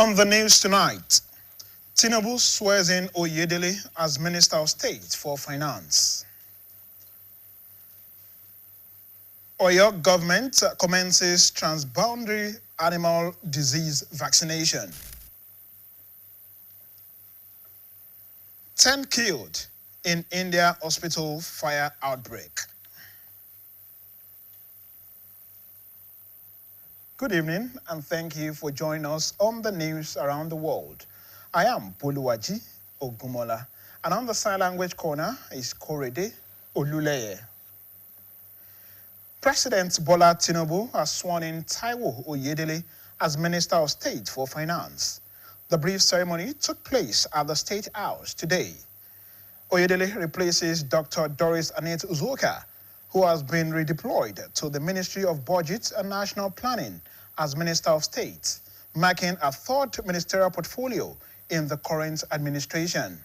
On the news tonight, Tinubu swears in Oyedele as Minister of State for Finance. Oyo government commences transboundary animal disease vaccination. 10 killed in India hospital fire outbreak. Good evening and thank you for joining us on the news around the world. I am Boluwaji Ogumola and on the sign language corner is Korede Oluleye. President Bola Tinubu has sworn in Taiwo Oyedele as Minister of State for Finance. The brief ceremony took place at the State House today. Oyedele replaces Dr. Doris Annette Uzoka, who has been redeployed to the Ministry of Budget and National Planning as Minister of State, marking a third ministerial portfolio in the current administration.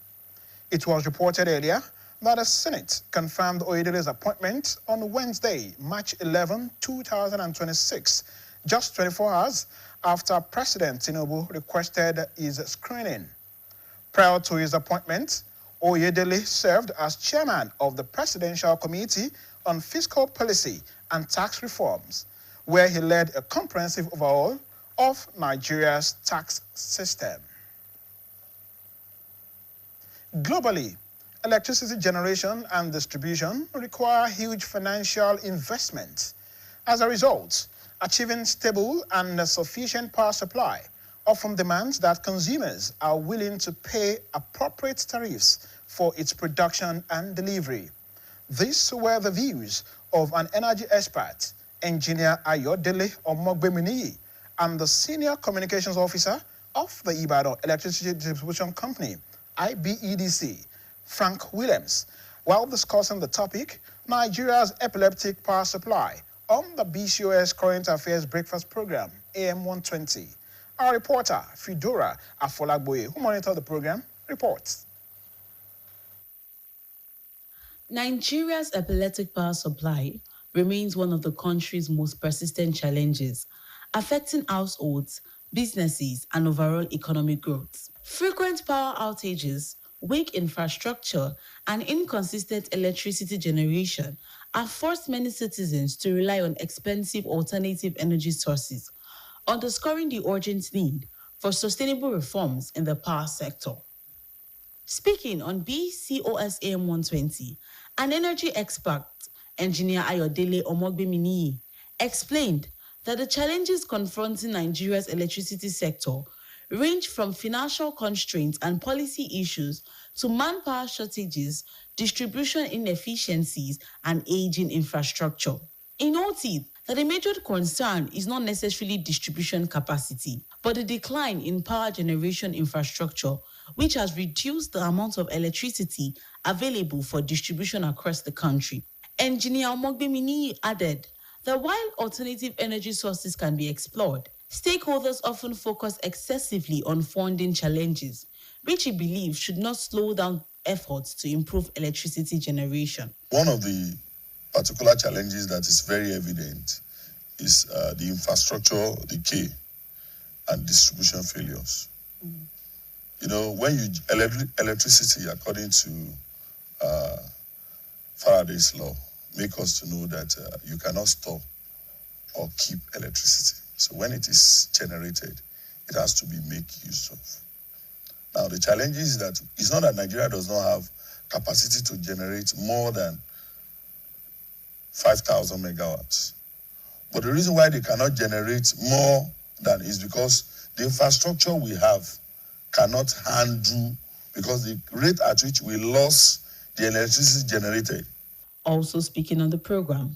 It was reported earlier that the Senate confirmed Oyedele's appointment on Wednesday, March 11, 2026, just 24 hours after President Tinubu requested his screening. Prior to his appointment, Oyedele served as chairman of the Presidential Committee on Fiscal Policy and Tax Reforms, where he led a comprehensive overhaul of Nigeria's tax system. Globally, electricity generation and distribution require huge financial investment. As a result, achieving stable and sufficient power supply often demands that consumers are willing to pay appropriate tariffs for its production and delivery. These were the views of an energy expert, Engineer Ayodele Omogbeminiyi, and the Senior Communications Officer of the Ibadan Electricity Distribution Company, IBEDC, Frank Williams, while discussing the topic, Nigeria's epileptic power supply, on the BCOS Current Affairs Breakfast Program, AM 120. Our reporter, Fidora Afolagboye, who monitored the program, reports. Nigeria's epileptic power supply remains one of the country's most persistent challenges, affecting households, businesses, and overall economic growth. Frequent power outages, weak infrastructure, and inconsistent electricity generation have forced many citizens to rely on expensive alternative energy sources, underscoring the urgent need for sustainable reforms in the power sector. Speaking on BCOS AM 120, an energy expert, Engineer Ayodele Omogbeminiyi, explained that the challenges confronting Nigeria's electricity sector range from financial constraints and policy issues to manpower shortages, distribution inefficiencies, and aging infrastructure. He noted that a major concern is not necessarily distribution capacity, but the decline in power generation infrastructure, which has reduced the amount of electricity available for distribution across the country. Engineer Omogbeminiyi added that while alternative energy sources can be explored, stakeholders often focus excessively on funding challenges, which he believes should not slow down efforts to improve electricity generation. One of the particular challenges that is very evident is the infrastructure decay and distribution failures. You know, when you electricity, according to Faraday's law, make us to know that you cannot store or keep electricity. So when it is generated, it has to be made use of. Now the challenge is that it's not that Nigeria does not have capacity to generate more than 5,000 megawatts. But the reason why they cannot generate more than is because the infrastructure we have cannot handle, because the rate at which we lost the electricity generated. Also speaking on the program,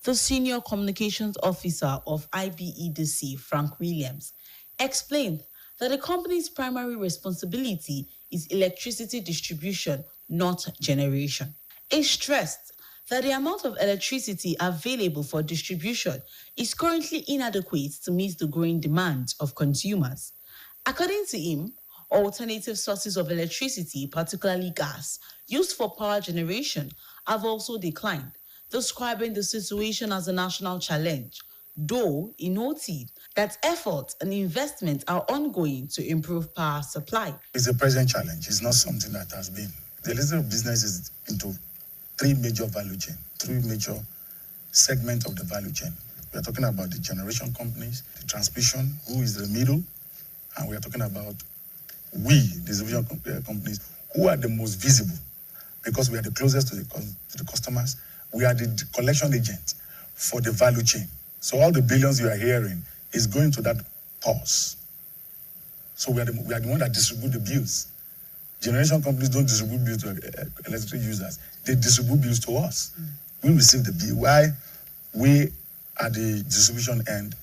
the Senior Communications Officer of IBEDC, Frank Williams, explained that the company's primary responsibility is electricity distribution, not generation. He stressed that the amount of electricity available for distribution is currently inadequate to meet the growing demand of consumers. According to him, alternative sources of electricity, particularly gas, used for power generation, have also declined, describing the situation as a national challenge. though he noted that efforts and investments are ongoing to improve power supply. It's a present challenge. It's not something that has been. The listing of business is into three major value chain, three major segments of the value chain. We are talking about the generation companies, the transmission, who is the middle, and we are talking about we, distribution companies, who are the most visible because we are the closest to the customers. We are the collection agent for the value chain. So all the billions you are hearing is going to that pause. So we are the one that distribute the bills. Generation companies don't distribute bills to electricity users. They distribute bills to us. We receive the bill. Why? We, at the distribution end,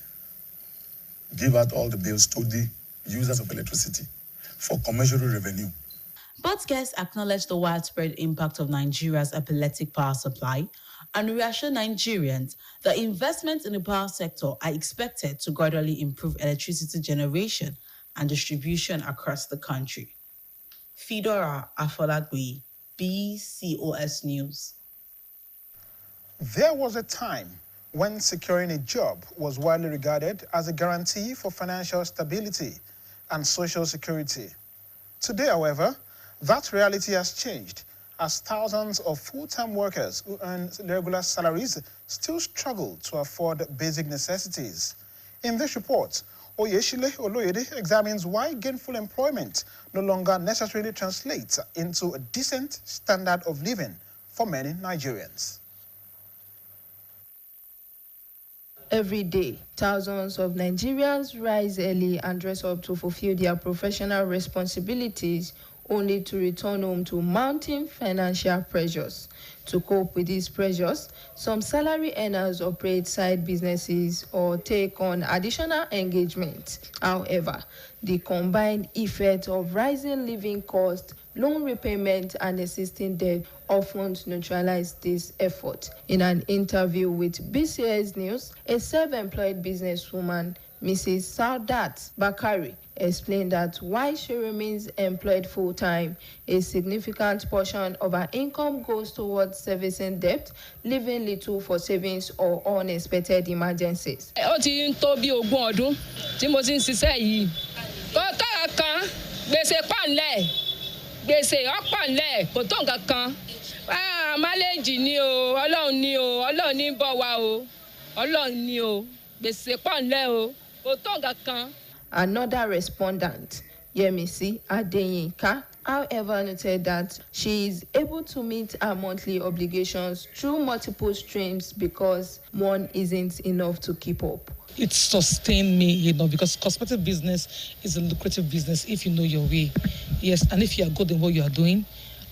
give out all the bills to the users of electricity for commercial revenue. Both guests acknowledged the widespread impact of Nigeria's epileptic power supply and reassured Nigerians that investments in the power sector are expected to gradually improve electricity generation and distribution across the country. Fedora Afolagui, BCOS News. There was a time when securing a job was widely regarded as a guarantee for financial stability and social security. Today, however, that reality has changed as thousands of full-time workers who earn regular salaries still struggle to afford basic necessities. In this report, Oyeshile Oloyede examines why gainful employment no longer necessarily translates into a decent standard of living for many Nigerians. Every day, thousands of Nigerians rise early and dress up to fulfill their professional responsibilities, only to return home to mounting financial pressures. To cope with these pressures, some salary earners operate side businesses or take on additional engagements. However, the combined effect of rising living costs, loan repayment, and existing debt often neutralize this effort. In an interview with BCOS News, a self-employed businesswoman, Mrs. Saudat Bakari, explained that while she remains employed full-time, a significant portion of her income goes towards servicing debt, leaving little for savings or unexpected emergencies. Ó ti ń tó bí 20 ọdún tí mo ti ń ṣiṣẹ́ yìí. Kọ́tà kan gbèsè pàǹlẹ̀ gbèsè ọ̀pàǹlẹ̀ kò tó nǹkan kan. Máléjì ni o, Ọlọ́run ni o, Ọlọ́run ní bọ̀ wá o, Ọlọ́run ni o, gbèsè pàǹlẹ̀ o, kò tó nǹkan kan. Another respondent, Yemisi Adeyinka, however, noted that she is able to meet her monthly obligations through multiple streams because one isn't enough to keep up. It sustained me, because cosmetic business is a lucrative business if you know your way. Yes, and if you are good in what you are doing,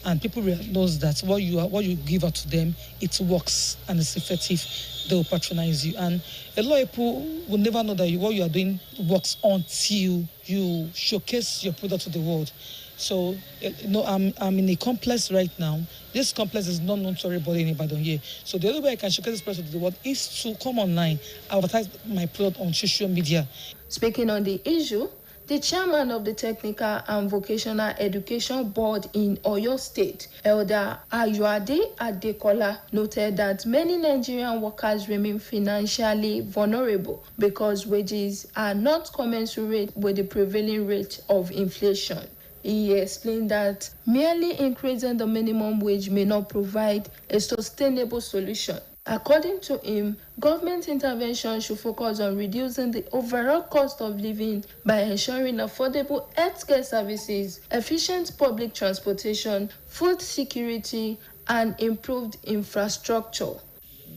and people knows that what you give out to them, it works and it's effective, they will patronize you. And a lot of people will never know that what you are doing works until you showcase your product to the world. So, I'm in a complex right now. This complex is not known to everybody in Ibadan here. So the only way I can showcase this product to the world is to come online, advertise my product on social media. Speaking on the issue, the chairman of the Technical and Vocational Education Board in Oyo State, Elder Ayoade Adekola, noted that many Nigerian workers remain financially vulnerable because wages are not commensurate with the prevailing rate of inflation. He explained that merely increasing the minimum wage may not provide a sustainable solution. According to him, government intervention should focus on reducing the overall cost of living by ensuring affordable healthcare services, efficient public transportation, food security, and improved infrastructure.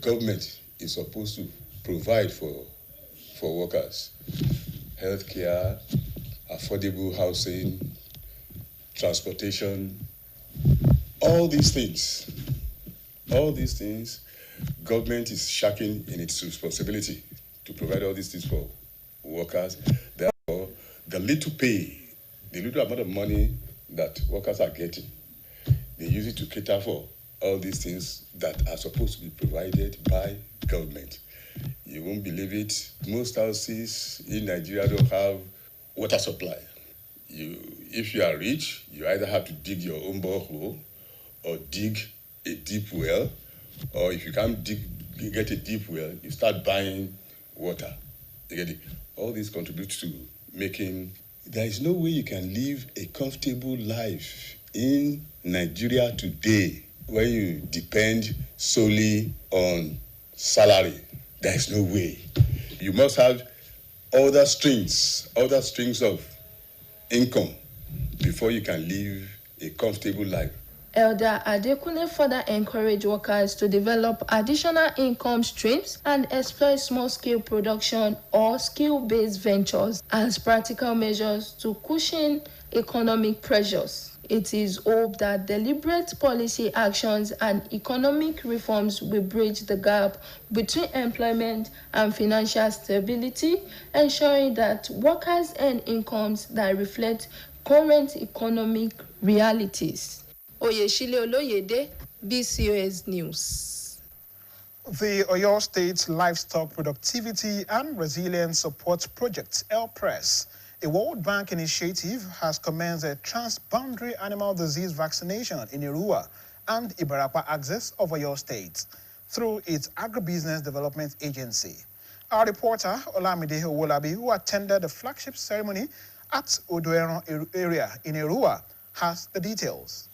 Government is supposed to provide for workers healthcare, affordable housing, transportation, all these things, government is shirking in its responsibility to provide all these things for workers. Therefore, the little amount of money that workers are getting, they use it to cater for all these things that are supposed to be provided by government. You won't believe it. Most houses in Nigeria don't have water supply. If you are rich, you either have to dig your own borehole or dig a deep well, or if you can't get a deep well, you start buying water. You get it? All these contribute to making. There is no way you can live a comfortable life in Nigeria today when you depend solely on salary. There is no way. You must have other strings of income before you can live a comfortable life. Elder Adekunle further encouraged workers to develop additional income streams and explore small-scale production or skill-based ventures as practical measures to cushion economic pressures. It is hoped that deliberate policy actions and economic reforms will bridge the gap between employment and financial stability, ensuring that workers earn incomes that reflect current economic realities. Oyeshile Oloyede, BCOS News. The Oyo State Livestock Productivity and Resilience Support Project, LPRES, a World Bank initiative, has commenced a transboundary animal disease vaccination in Irua and Ibarapa axis of Oyo State through its Agribusiness Development Agency. Our reporter, Olamide Owolabi, who attended the flagship ceremony at Odoeron area in Irua, has the details.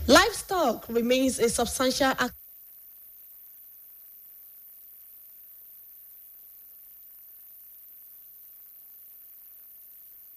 Livestock remains a substantial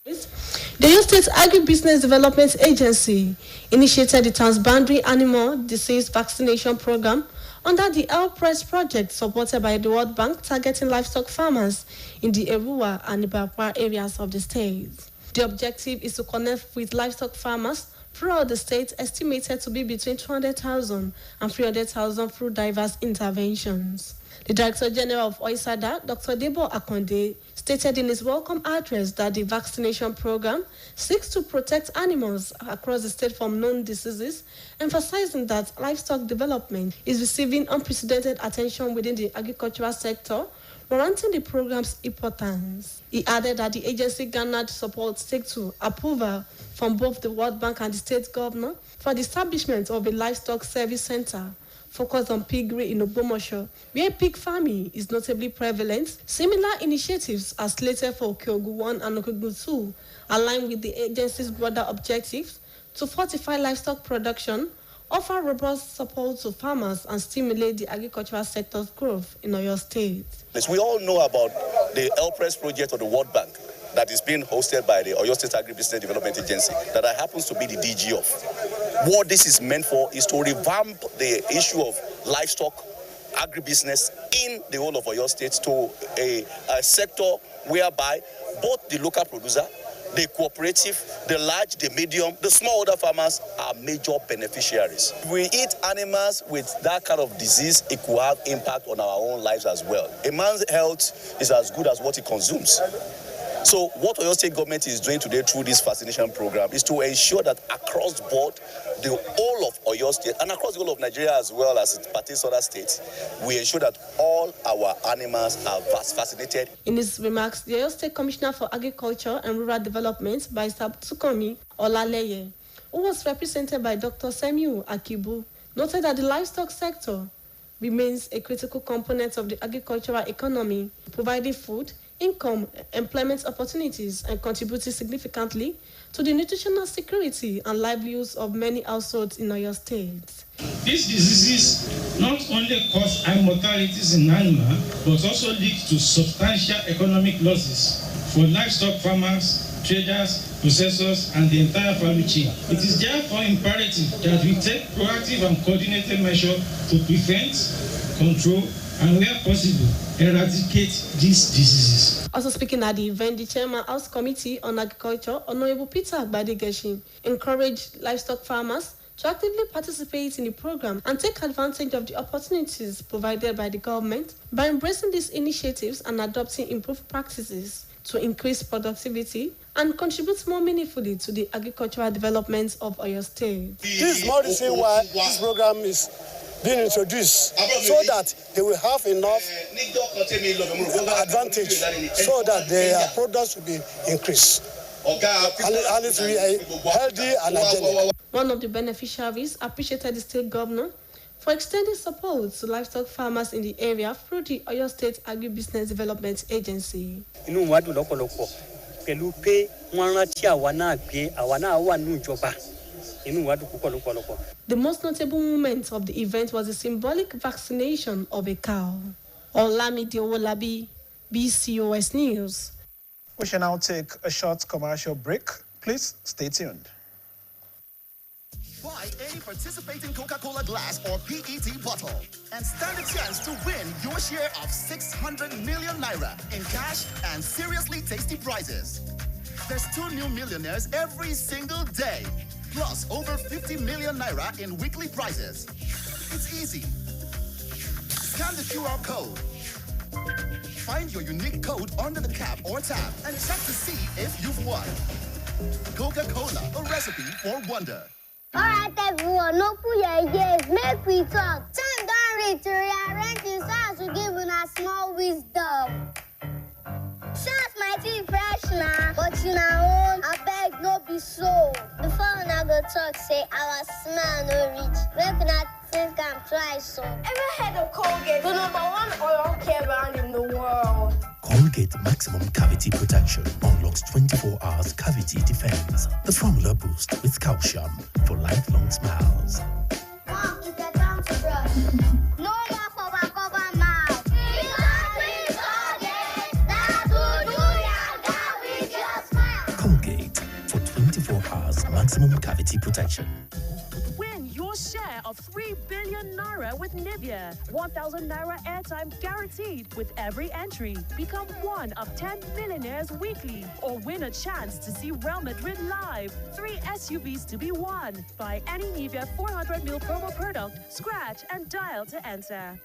The Oyo State Agribusiness Development Agency initiated the Transboundary Animal Disease Vaccination Program under the LPRES project supported by the World Bank, targeting livestock farmers in the Erua and Ibarapa areas of the state. The objective is to connect with livestock farmers throughout the state, estimated to be between 200,000 and 300,000 through diverse interventions. The Director General of OISADA, Dr. Debo Akonde, stated in his welcome address that the vaccination program seeks to protect animals across the state from known diseases, emphasizing that livestock development is receiving unprecedented attention within the agricultural sector, warranting the program's importance. He added that the agency garnered support thanks to approval from both the World Bank and the state governor for the establishment of a livestock service center focused on piggery in Ogbomosho, where pig farming is notably prevalent. Similar initiatives are slated for Okyogu 1 and Okyogu 2, aligned with the agency's broader objectives to fortify livestock production, offer robust support to farmers, and stimulate the agricultural sector's growth in Oyo State. We all know about the LPRES project of the World Bank that is being hosted by the Oyo State Agribusiness Development Agency, that I happens to be the DG of. What this is meant for is to revamp the issue of livestock agribusiness in the whole of Oyo State to a sector whereby both the local producer, the cooperative, the large, the medium, the smallholder farmers are major beneficiaries. If we eat animals with that kind of disease, it could have impact on our own lives as well. A man's health is as good as what he consumes. So what Oyo State government is doing today through this vaccination program is to ensure that across the board, the whole of Oyo State and across the whole of Nigeria as well as it pertains to other states, we ensure that all our animals are vaccinated. In his remarks, the Oyo State Commissioner for Agriculture and Rural Development, Barrister Tsukomi Olaleye, who was represented by Dr. Semiu Akibu, noted that the livestock sector remains a critical component of the agricultural economy, providing food, income, employment opportunities, and contributing significantly to the nutritional security and livelihoods of many households in Oyo State. These diseases not only cause high mortalities in animals, but also lead to substantial economic losses for livestock farmers, traders, processors, and the entire value chain. It is therefore imperative that we take proactive and coordinated measures to prevent, control, and where possible, eradicate these diseases. Also speaking at the event, the Chairman House Committee on Agriculture, Honorable Peter Agbadegeshin, encouraged livestock farmers to actively participate in the program and take advantage of the opportunities provided by the government by embracing these initiatives and adopting improved practices to increase productivity and contribute more meaningfully to the agricultural development of Oyo State. This is more reason why this program is being introduced, so that they will have enough advantage so that their products will be increased. And it will be healthy and hygienic. One of the beneficiaries appreciated the state governor for extending support to livestock farmers in the area through the Oyo State Agribusiness Development Agency. Inú wa dùn lọ́pọ̀lọpọ̀ pẹ̀lú pé wọ́n rántí àwa náà pé àwa náà wà nínú ìjọba. Inú wa dùn púpọ̀ lọ́pọ̀lọpọ̀. The most notable moment of the event was the symbolic vaccination of a cow. Olamide Owolabi, BCOS News. We shall now take a short commercial break. Please stay tuned. Buy any participating Coca-Cola glass or PET bottle and stand a chance to win your share of 600 million naira in cash and seriously tasty prizes. There's 2 new millionaires every single day, plus over 50 million naira in weekly prizes. It's easy. Scan the QR code. Find your unique code under the cap or tab and check to see if you've won. Coca-Cola, a recipe for wonder. All right, everyone, no put your ears. Make we talk. Time don't reach to rearrange his house to give us small wisdom. Shots might be fresh now, but you know, I beg no be so. Before I go talk, say our smell no reach. Make not think I'm twice so. Ever heard of Colgate, the #1 oral care brand in the world? Colgate Maximum Cavity Protection unlocks 24 hours cavity defense. The formula boost with calcium for lifelong smiles. Mom, it's a time to brush. No more cover mouth. Colgate for 24 hours maximum cavity protection. Win your share of 3 billion naira with Nivea. 1,000 naira airtime guaranteed with every entry. Become one of 10 millionaires weekly or win a chance to see Real Madrid live. 3 SUVs to be won. Buy any Nivea 400ml promo product, scratch and dial to enter.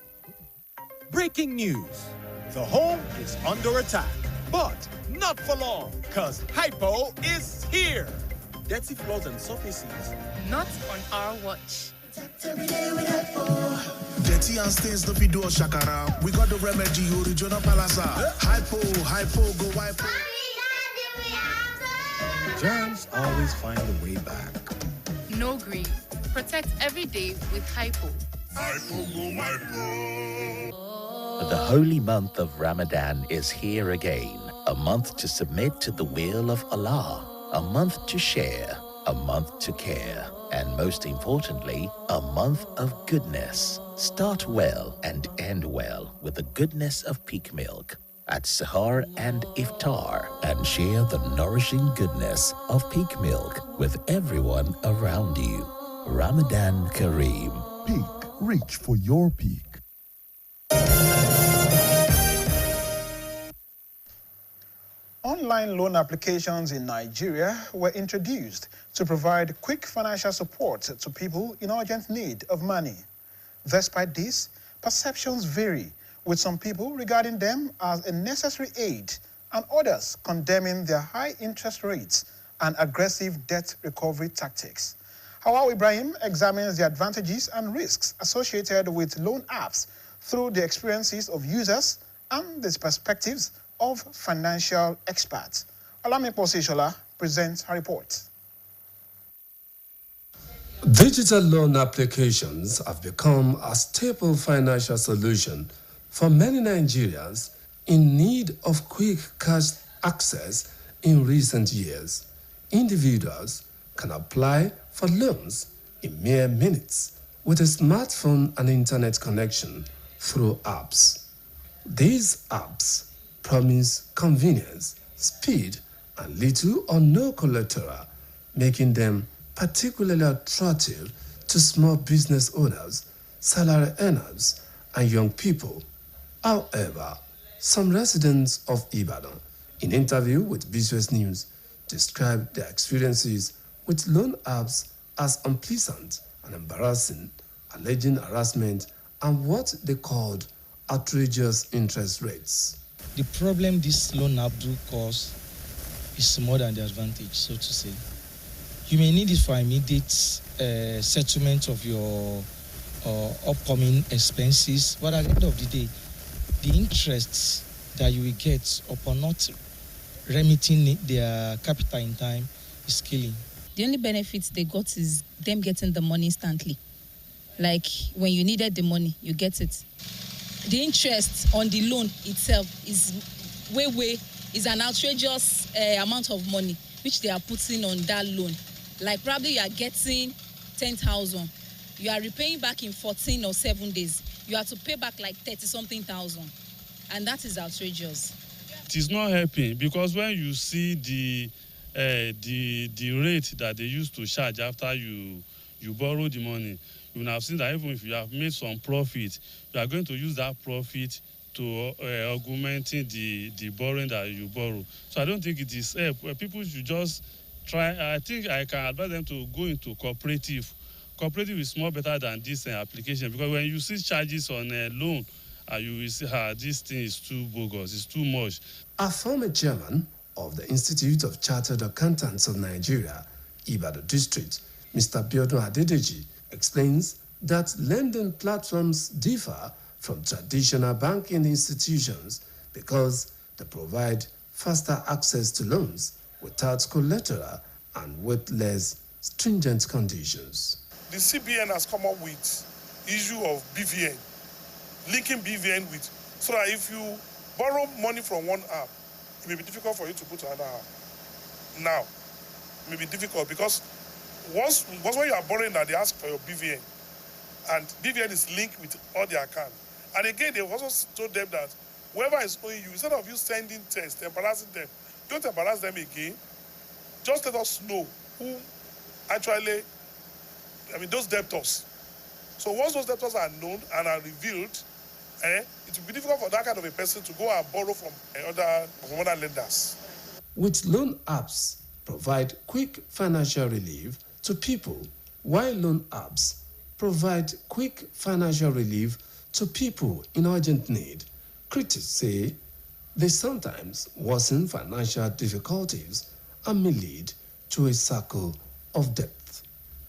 Breaking news. The home is under attack, but not for long, because Hypo is here. Dirty floors and surfaces. Not on our watch. Dirty and stains no do shakara. We got the remedy, original palasa. Hypo, go hypo. Germs always find a way back. No greed. Protect every day with Hypo. The holy month of Ramadan is here again. A month to submit to the will of Allah. A month to share. A month to care. And most importantly, a month of goodness. Start well and end well with the goodness of peak milk at Sahar and Iftar, and share the nourishing goodness of peak milk with everyone around you. Ramadan Kareem. Peak, reach for your peak. Online loan applications in Nigeria were introduced to provide quick financial support to people in urgent need of money. Despite this, perceptions vary, with some people regarding them as a necessary aid and others condemning their high interest rates and aggressive debt recovery tactics. Hawa Ibrahim examines the advantages and risks associated with loan apps through the experiences of users and the perspectives of financial experts. Olamipo Sishola presents her report. Digital loan applications have become a staple financial solution for many Nigerians in need of quick cash access in recent years. Individuals can apply for loans in mere minutes with a smartphone and internet connection through apps. These apps promise convenience, speed, and little or no collateral, making them particularly attractive to small business owners, salary earners, and young people. However, some residents of Ibadan, in interview with BCOS News, described their experiences with loan apps as unpleasant and embarrassing, alleging harassment and what they called outrageous interest rates. The problem this loan app do cause is more than the advantage, so to say. You may need it for immediate settlement of your upcoming expenses, but at the end of the day, the interest that you will get upon not remitting their capital in time is killing. The only benefits they got is them getting the money instantly. Like when you needed the money, you get it. The interest on the loan itself is is an outrageous amount of money which they are putting on that loan. Like probably you are getting 10,000, you are repaying back in 14 or 7 days. You have to pay back like 30-something thousand, and that is outrageous. It is not helping because when you see the rate that they used to charge after you borrow the money, you will have seen that even if you have made some profit, you are going to use that profit to augmenting the borrowing that you borrow. So I don't think it is help. People should just try. I think I can advise them to go into cooperative. Cooperative is more better than this application, because when you see charges on a loan, you will see this thing is too bogus, it's too much. A former chairman of the Institute of Chartered Accountants of Nigeria, Ibadan District, Mr. Biodun Adedeji, explains that lending platforms differ from traditional banking institutions because they provide faster access to loans without collateral and with less stringent conditions. The CBN has come up with issue of BVN, linking BVN with, so that if you borrow money from one app, it may be difficult for you to go to another app. Now, it may be difficult because once when you are borrowing that, they ask for your BVN, and BVN is linked with all their accounts. And again, they also told them that whoever is owing you, instead of you sending tests, embarrassing them, don't embarrass them again. Just let us know who actually, those debtors. So once those debtors are known and are revealed, it will be difficult for that kind of a person to go and borrow from other lenders. With loan apps provide quick financial relief to people, while loan apps provide quick financial relief to people in urgent need, critics say they sometimes worsen financial difficulties and may lead to a circle of debt.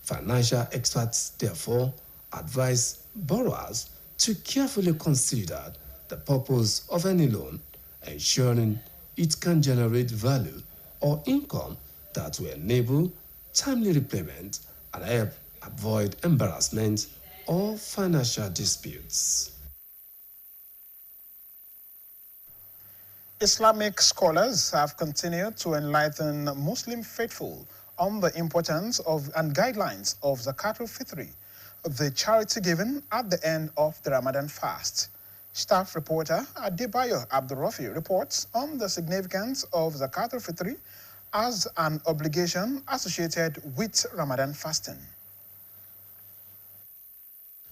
Financial experts therefore advise borrowers to carefully consider the purpose of any loan, ensuring it can generate value or income that will enable timely repayment and help avoid embarrassment or financial disputes. Islamic scholars have continued to enlighten Muslim faithful on the importance of and guidelines of Zakatul Fitri, the charity given at the end of the Ramadan fast. Staff reporter Adebayo Abdurrafi reports on the significance of Zakatul Fitri as an obligation associated with Ramadan fasting.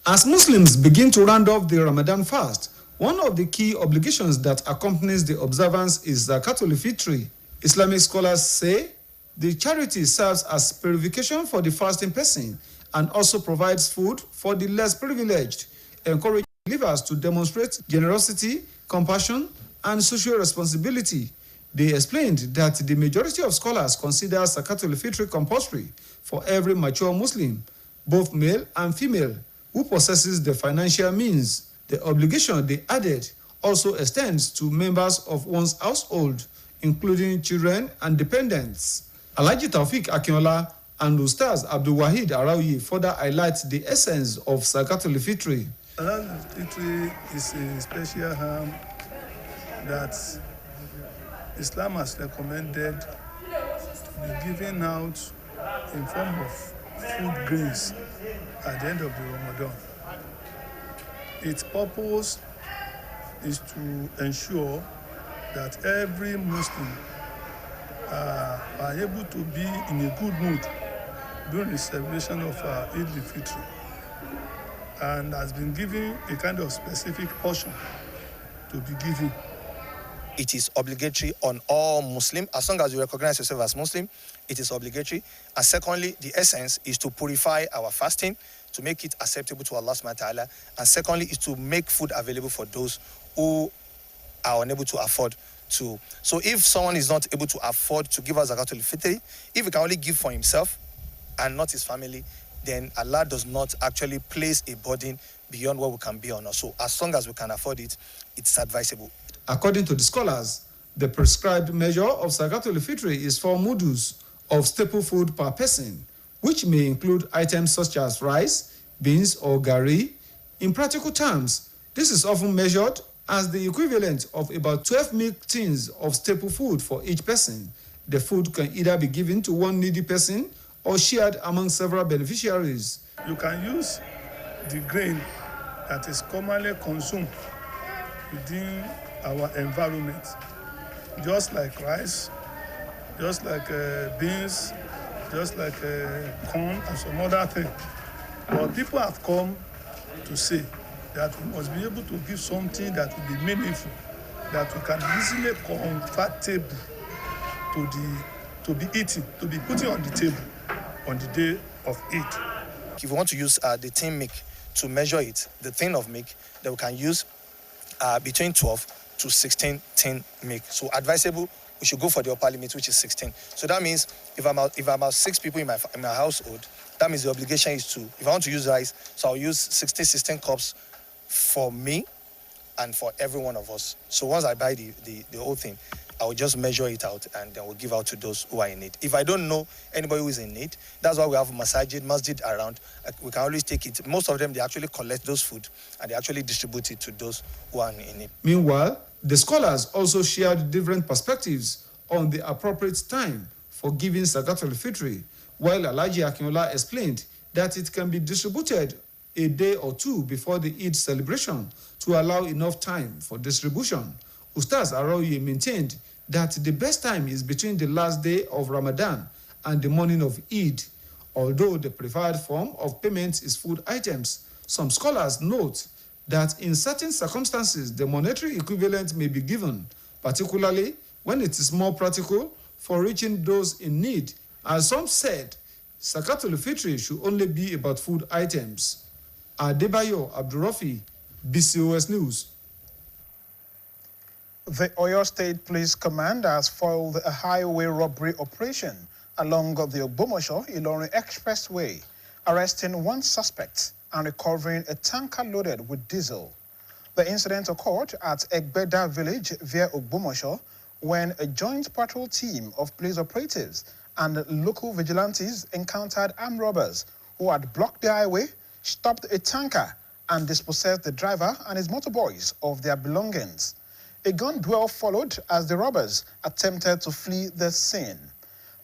As Muslims begin to round off the Ramadan fast, one of the key obligations that accompanies the observance is Zakatul Fitri. Islamic scholars say the charity serves as purification for the fasting person and also provides food for the less privileged, encouraging believers to demonstrate generosity, compassion, and social responsibility. They explained that the majority of scholars consider Zakatul Fitri compulsory for every mature Muslim, both male and female, who possesses the financial means. The obligation, they added, also extends to members of one's household, including children and dependents. Alhaji Taufik Akinola and Ustaz Abdul Wahid Arawi further highlight the essence of Zakatul Fitri. Zakatul Fitri is a special harm that Islam has recommended to be given out in form of food grains at the end of the Ramadan. Its purpose is to ensure that every Muslim are able to be in a good mood during the celebration of Eid al-Fitr, and has been given a kind of specific portion to be given. It is obligatory on all Muslims. As long as you recognize yourself as Muslim, it is obligatory. And secondly, the essence is to purify our fasting, to make it acceptable to Allah subhanahu wa ta'ala. And secondly, is to make food available for those who are unable to afford to. So if someone is not able to afford to give us Zakatul Fitri, if he can only give for himself and not his family, then Allah does not actually place a burden beyond what we can be on us. So as long as we can afford it, it's advisable. According to the scholars, the prescribed measure of Zakatul Fitri is 4 mudus of staple food per person, which may include items such as rice, beans or gari. In practical terms, this is often measured as the equivalent of about 12 milk tins of staple food for each person. The food can either be given to one needy person or shared among several beneficiaries. You can use the grain that is commonly consumed within our environment, just like rice, just like beans, just like corn and some other things. But people have come to say that we must be able to give something that will be meaningful, that we can easily comfortable to be eating, to be putting on the table on the day of Eid. If we want to use the tin milk to measure it, the tin of milk, that we can use between 12 to 16 tin milk. So advisable, we should go for the upper limit, which is 16. So that means if I'm about 6 people in my household, that means the obligation is to, if I want to use rice, so I'll use 16 cups for me and for every one of us. So once I buy the whole thing, I will just measure it out and then we'll give out to those who are in need. If I don't know anybody who is in need, that's why we have masjid around. We can always take it. Most of them, they actually collect those food and they actually distribute it to those who are in need. Meanwhile, the scholars also shared different perspectives on the appropriate time for giving Zakat al-Fitr, while Alhaji Akinola explained that it can be distributed a day or two before the Eid celebration to allow enough time for distribution. Ustaz Aroye maintained that the best time is between the last day of Ramadan and the morning of Eid. Although the preferred form of payment is food items, some scholars note that in certain circumstances the monetary equivalent may be given, particularly when it is more practical for reaching those in need. As some said, Zakat al-Fitr should only be about food items. Adebayo Abdurrafi, BCOS News. The Oyo State Police Command has foiled a highway robbery operation along the Ogbomoso-Ilorin Expressway, arresting one suspect and recovering a tanker loaded with diesel. The incident occurred at Egbeda village via Ogbomoso when a joint patrol team of police operatives and local vigilantes encountered armed robbers who had blocked the highway, stopped a tanker, and dispossessed the driver and his motorboys of their belongings. A gun duel followed as the robbers attempted to flee the scene.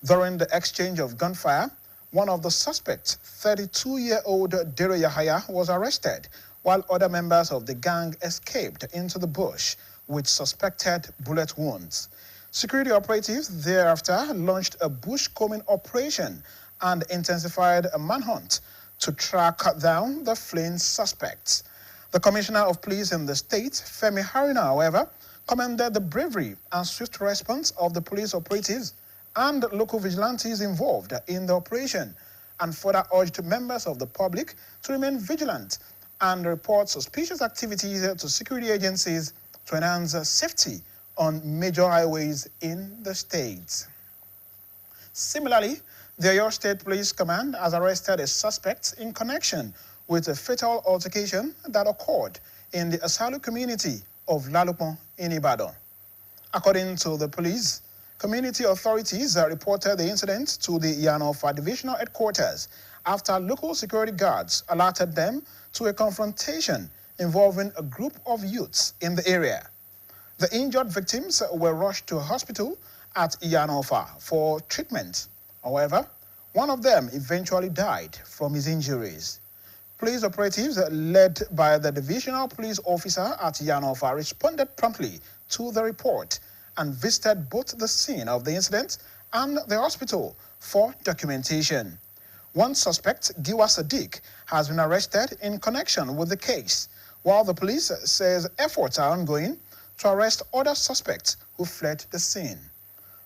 During the exchange of gunfire, one of the suspects, 32-year-old Dero Yahaya, was arrested, while other members of the gang escaped into the bush with suspected bullet wounds. Security operatives thereafter launched a bush-combing operation and intensified a manhunt to track down the fleeing suspects. The Commissioner of Police in the state, Femi Haruna, however, commended the bravery and swift response of the police operatives and local vigilantes involved in the operation, and further urged members of the public to remain vigilant and report suspicious activities to security agencies to enhance safety on major highways in the state. Similarly, the Oyo State Police Command has arrested a suspect in connection with a fatal altercation that occurred in the Asalu community of Lalupon in Ibadan. According to the police, community authorities reported the incident to the Yanofa Divisional Headquarters after local security guards alerted them to a confrontation involving a group of youths in the area. The injured victims were rushed to a hospital at Yanofa for treatment. However, one of them eventually died from his injuries. Police operatives led by the divisional police officer at Yanofa responded promptly to the report and visited both the scene of the incident and the hospital for documentation. One suspect, Giwa Sadiq, has been arrested in connection with the case, while the police says efforts are ongoing to arrest other suspects who fled the scene.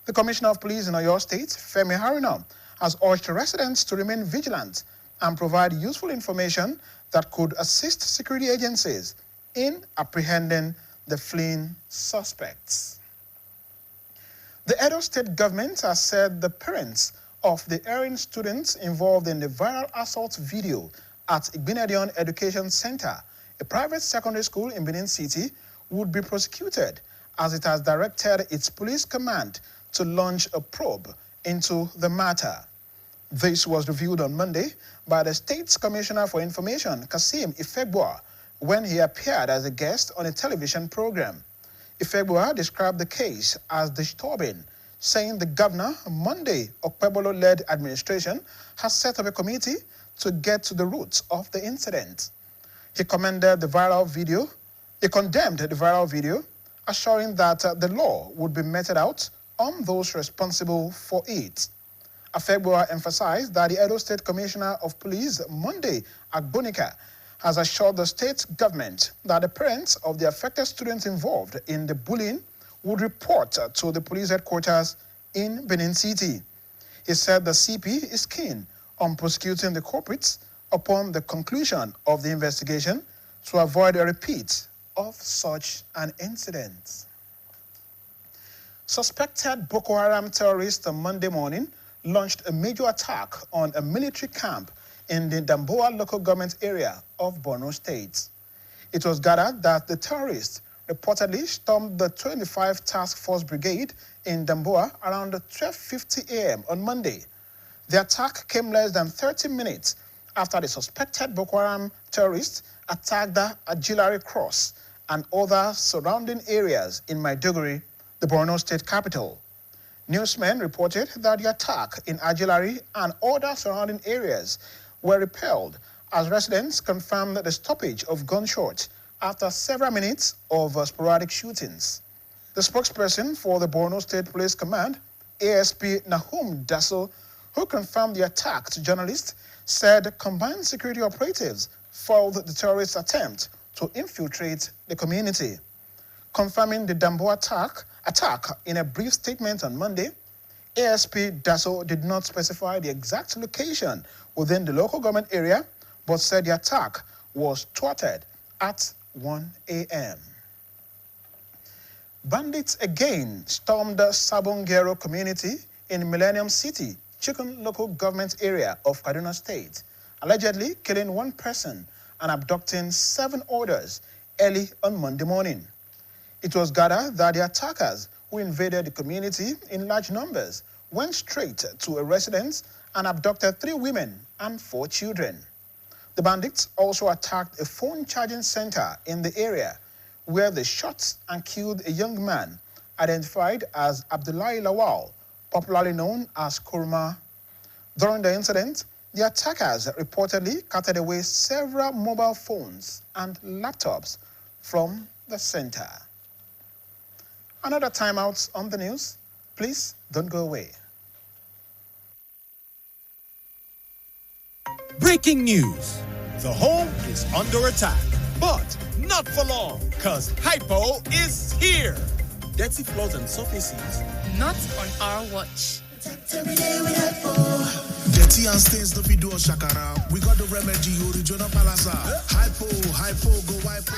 The Commissioner of Police in Oyo State, Femi Haruna, has urged residents to remain vigilant and provide useful information that could assist security agencies in apprehending the fleeing suspects. The Edo State government has said the parents of the erring students involved in the viral assault video at Igbinedion Education Center, a private secondary school in Benin City, would be prosecuted as it has directed its police command to launch a probe into the matter. This was revealed on Monday by the state's Commissioner for Information, Kasim Ifegbua, when he appeared as a guest on a television program. Ifegbua described the case as disturbing, saying the governor, Monday, Okpebolo-led administration, has set up a committee to get to the roots of the incident. He commended the viral video. He condemned the viral video, assuring that the law would be meted out on those responsible for it. Ifegbua emphasized that the Edo State Commissioner of Police, Monday Agbonika, has assured the state government that the parents of the affected students involved in the bullying would report to the police headquarters in Benin City. He said the CP is keen on prosecuting the culprits upon the conclusion of the investigation to avoid a repeat of such an incident. Suspected Boko Haram terrorists on Monday morning launched a major attack on a military camp in the Damboa local government area of Borno State. It was gathered that the terrorists reportedly stormed the 25 Task Force Brigade in Damboa around 12:50 a.m. on Monday. The attack came less than 30 minutes after the suspected Boko Haram terrorists attacked the Ajilari Cross and other surrounding areas in Maiduguri, the Borno State capital. Newsmen reported that the attack in Ajilari and other surrounding areas were repelled as residents confirmed the stoppage of gunshots after several minutes of sporadic shootings. The spokesperson for the Borno State Police Command, ASP Nahum Dasso, who confirmed the attack to journalists, said combined security operatives foiled the terrorist attempt to infiltrate the community. Confirming the Damboa attack in a brief statement on Monday, ASP Dasso did not specify the exact location within the local government area, but said the attack was thwarted at 1 a.m. Bandits again stormed the Sabongero community in Millennium City, Chikun local government area of Kaduna State, allegedly killing one person and abducting 7 others early on Monday morning. It was gathered that the attackers who invaded the community in large numbers went straight to a residence and abducted 3 women and 4 children. The bandits also attacked a phone charging center in the area where they shot and killed a young man identified as Abdullahi Lawal, popularly known as Kurma. During the incident, the attackers reportedly carted away several mobile phones and laptops from the center. Another timeout on the news. Please don't go away. Breaking news. The home is under attack, but not for long, because Hypo is here. Dirty floors and surfaces. Not on our watch. Every day with Hypo. Dirty and stains no do shakara. We got the remedy, original palasa. Hypo, go Hypo.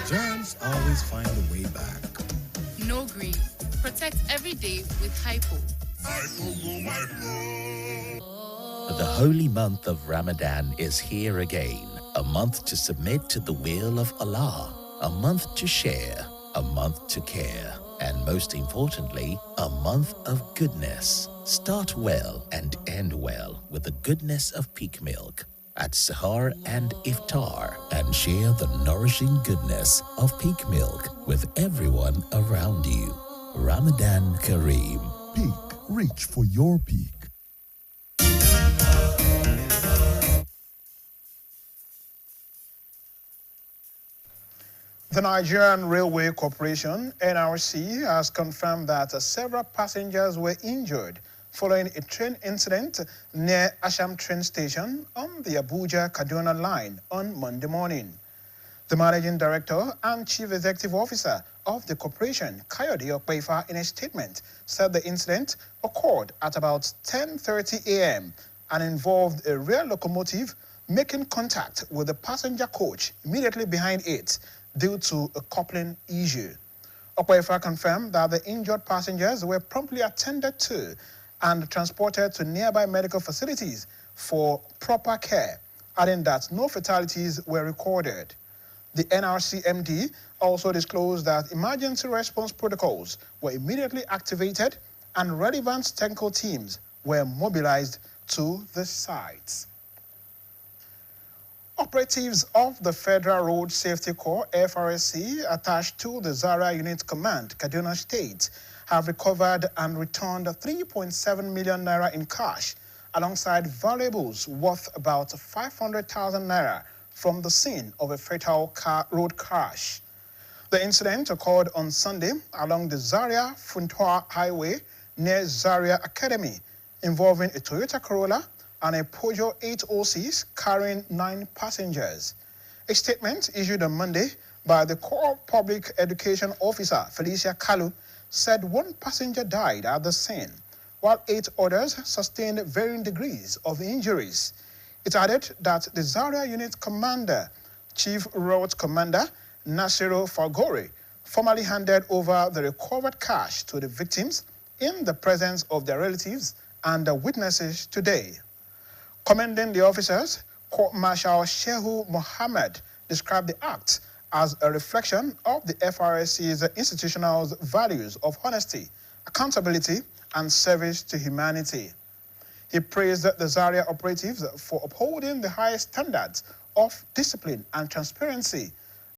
Germs always find a way back. No green. Protect every day with Hypo. The holy month of Ramadan is here again, a month to submit to the will of Allah, a month to share, a month to care, and most importantly, a month of goodness. Start well and end well with the goodness of peak milk at Sahar and Iftar, and share the nourishing goodness of peak milk with everyone around you. Ramadan Kareem. Peak. Reach for your peak. The Nigerian Railway Corporation, NRC, has confirmed that several passengers were injured following a train incident near Asham train station on the Abuja-Kaduna line on Monday morning. The Managing Director and Chief Executive Officer of the corporation, Kayode Okpeifa, in a statement, said the incident occurred at about 10:30 a.m. and involved a rail locomotive making contact with the passenger coach immediately behind it due to a coupling issue. Okpeifa confirmed that the injured passengers were promptly attended to and transported to nearby medical facilities for proper care, adding that no fatalities were recorded. The NRC MD also disclosed that emergency response protocols were immediately activated and relevant technical teams were mobilized to the site. Operatives of the Federal Road Safety Corps, FRSC, attached to the Zaria Unit Command, Kaduna State, have recovered and returned 3.7 million naira in cash, alongside valuables worth about 500,000 naira from the scene of a fatal road crash. The incident occurred on Sunday along the Zaria-Funtua Highway near Zaria Academy, involving a Toyota Corolla and a Peugeot 806 carrying 9 passengers. A statement issued on Monday by the Corps Public Education Officer, Felicia Kalu, said 1 passenger died at the scene, while 8 others sustained varying degrees of injuries. It added that the Zaria Unit Commander, Chief Road Commander Nasiro Fagore, formally handed over the recovered cash to the victims in the presence of their relatives and the witnesses today. Commending the officers, Court Marshal Shehu Mohammed described the act as a reflection of the FRSC's institutional values of honesty, accountability, and service to humanity. He praised the Zaria operatives for upholding the highest standards of discipline and transparency